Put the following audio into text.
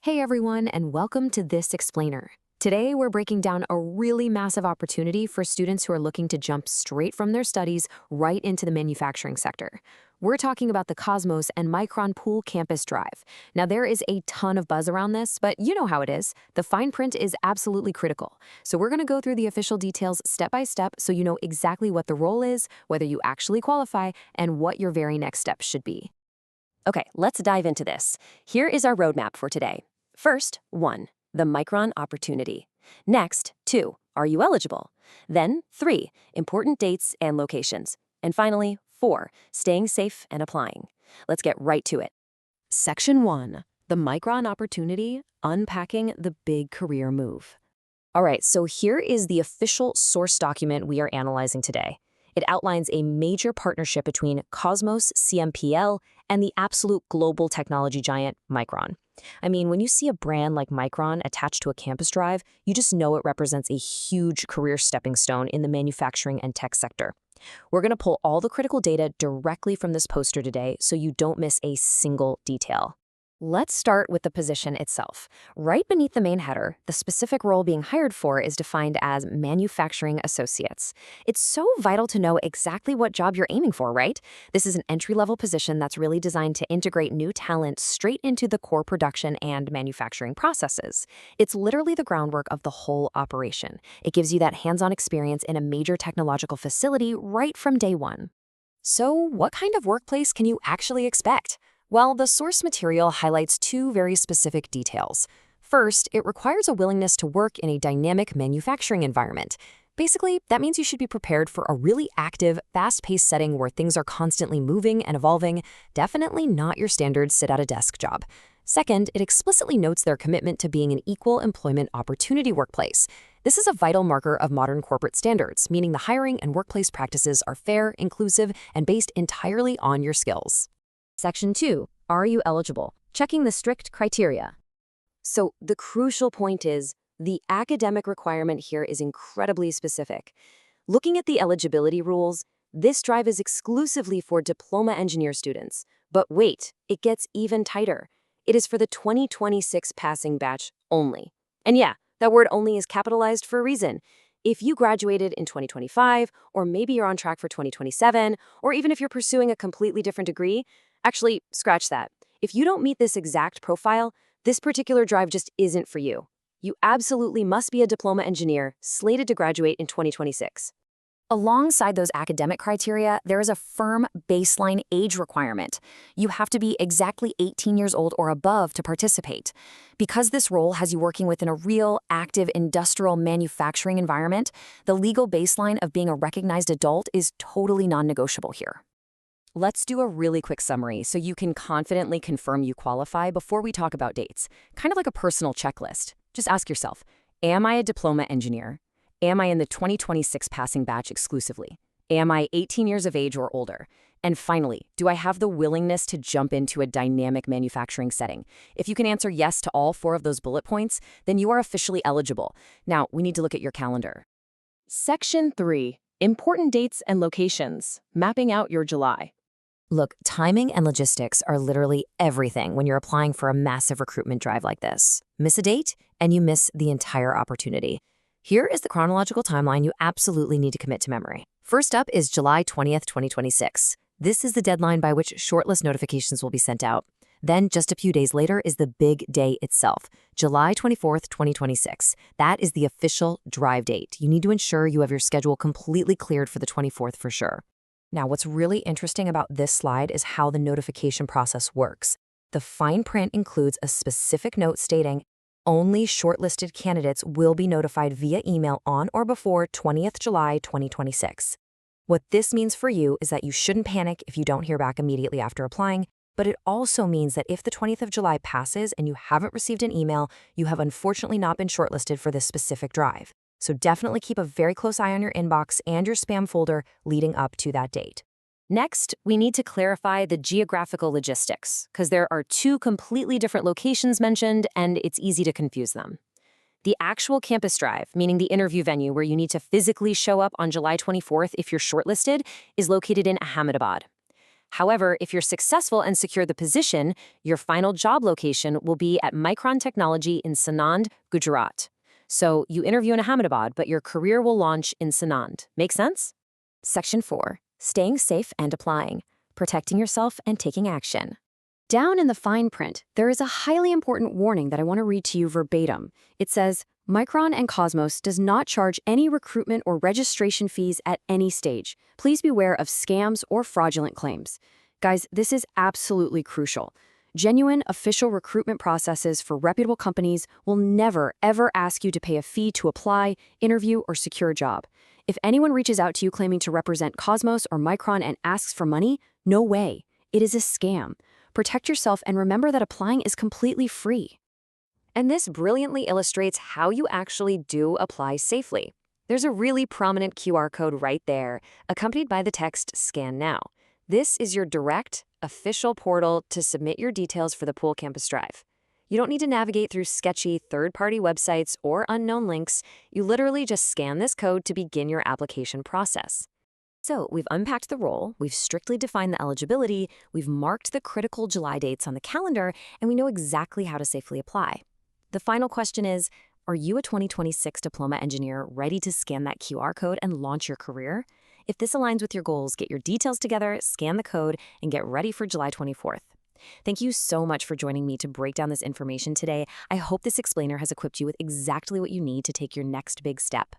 Hey everyone, and welcome to This Explainer. Today, we're breaking down a really massive opportunity for students who are looking to jump straight from their studies right into the manufacturing sector. We're talking about the Cosmos and Micron Pool Campus Drive. Now, there is a ton of buzz around this, but you know how it is. The fine print is absolutely critical. So we're going to go through the official details step by step so you know exactly what the role is, whether you actually qualify, and what your very next step should be. Okay, let's dive into this. Here is our roadmap for today. First, 1. The Micron opportunity. Next, 2. Are you eligible? Then, 3. Important dates and locations. And finally, 4. Staying safe and applying. Let's get right to it. Section 1. The Micron opportunity, unpacking the big career move. All right, so here is the official source document we are analyzing today. It outlines a major partnership between Cosmos CMPL and the absolute global technology giant Micron. I mean, when you see a brand like Micron attached to a campus drive, you just know it represents a huge career stepping stone in the manufacturing and tech sector. We're going to pull all the critical data directly from this poster today so you don't miss a single detail. Let's start with the position itself. Right beneath the main header, the specific role being hired for is defined as Manufacturing Associates. It's so vital to know exactly what job you're aiming for, right? This is an entry-level position that's really designed to integrate new talent straight into the core production and manufacturing processes. It's literally the groundwork of the whole operation. It gives you that hands-on experience in a major technological facility right from day one. So, what kind of workplace can you actually expect? Well, the source material highlights two very specific details. First, it requires a willingness to work in a dynamic manufacturing environment. Basically, that means you should be prepared for a really active, fast-paced setting where things are constantly moving and evolving, definitely not your standard sit-at-a-desk job. Second, it explicitly notes their commitment to being an equal employment opportunity workplace. This is a vital marker of modern corporate standards, meaning the hiring and workplace practices are fair, inclusive, and based entirely on your skills. Section 2. Are you eligible? Checking the strict criteria. So the crucial point is, the academic requirement here is incredibly specific. Looking at the eligibility rules, this drive is exclusively for diploma engineer students. But wait, it gets even tighter. It is for the 2026 passing batch only. And yeah, that word only is capitalized for a reason. If you graduated in 2025, or maybe you're on track for 2027, or even if you're pursuing a completely different degree, actually, scratch that. If you don't meet this exact profile, this particular drive just isn't for you. You absolutely must be a diploma engineer slated to graduate in 2026. Alongside those academic criteria, there is a firm baseline age requirement. You have to be exactly 18 years old or above to participate. Because this role has you working within a real, active, industrial manufacturing environment, the legal baseline of being a recognized adult is totally non-negotiable here. Let's do a really quick summary so you can confidently confirm you qualify before we talk about dates. Kind of like a personal checklist. Just ask yourself, am I a diploma engineer? Am I in the 2026 passing batch exclusively? Am I 18 years of age or older? And finally, do I have the willingness to jump into a dynamic manufacturing setting? If you can answer yes to all 4 of those bullet points, then you are officially eligible. Now, we need to look at your calendar. Section 3. Important dates and locations. Mapping out your July. Look, timing and logistics are literally everything when you're applying for a massive recruitment drive like this. Miss a date, and you miss the entire opportunity. Here is the chronological timeline you absolutely need to commit to memory. First up is July 20th, 2026. This is the deadline by which shortlist notifications will be sent out. Then, just a few days later, is the big day itself, July 24th, 2026. That is the official drive date. You need to ensure you have your schedule completely cleared for the 24th for sure. Now, what's really interesting about this slide is how the notification process works. The fine print includes a specific note stating, only shortlisted candidates will be notified via email on or before 20th July 2026. What this means for you is that you shouldn't panic if you don't hear back immediately after applying, but it also means that if the 20th of July passes and you haven't received an email, you have unfortunately not been shortlisted for this specific drive. So definitely keep a very close eye on your inbox and your spam folder leading up to that date. Next, we need to clarify the geographical logistics, because there are 2 completely different locations mentioned, and it's easy to confuse them. The actual campus drive, meaning the interview venue where you need to physically show up on July 24th if you're shortlisted, is located in Ahmedabad. However, if you're successful and secure the position, your final job location will be at Micron Technology in Sanand, Gujarat. So you interview in Ahmedabad, but your career will launch in Sanand. Make sense? Section 4. Staying safe and applying. Protecting yourself and taking action. Down in the fine print, there is a highly important warning that I want to read to you verbatim. It says, Micron and Cosmos does not charge any recruitment or registration fees at any stage. Please beware of scams or fraudulent claims. Guys, this is absolutely crucial. Genuine official recruitment processes for reputable companies will never, ever ask you to pay a fee to apply, interview, or secure a job. If anyone reaches out to you claiming to represent Cosmos or Micron and asks for money, no way. It is a scam. Protect yourself and remember that applying is completely free. And this brilliantly illustrates how you actually do apply safely. There's a really prominent QR code right there, accompanied by the text "Scan Now." This is your direct, official portal to submit your details for the Pool Campus Drive. You don't need to navigate through sketchy third-party websites or unknown links. You literally just scan this code to begin your application process. So we've unpacked the role, we've strictly defined the eligibility, we've marked the critical July dates on the calendar, and we know exactly how to safely apply. The final question is, are you a 2026 diploma engineer ready to scan that QR code and launch your career? If this aligns with your goals, get your details together, scan the code, and get ready for July 24th. Thank you so much for joining me to break down this information today. I hope this explainer has equipped you with exactly what you need to take your next big step.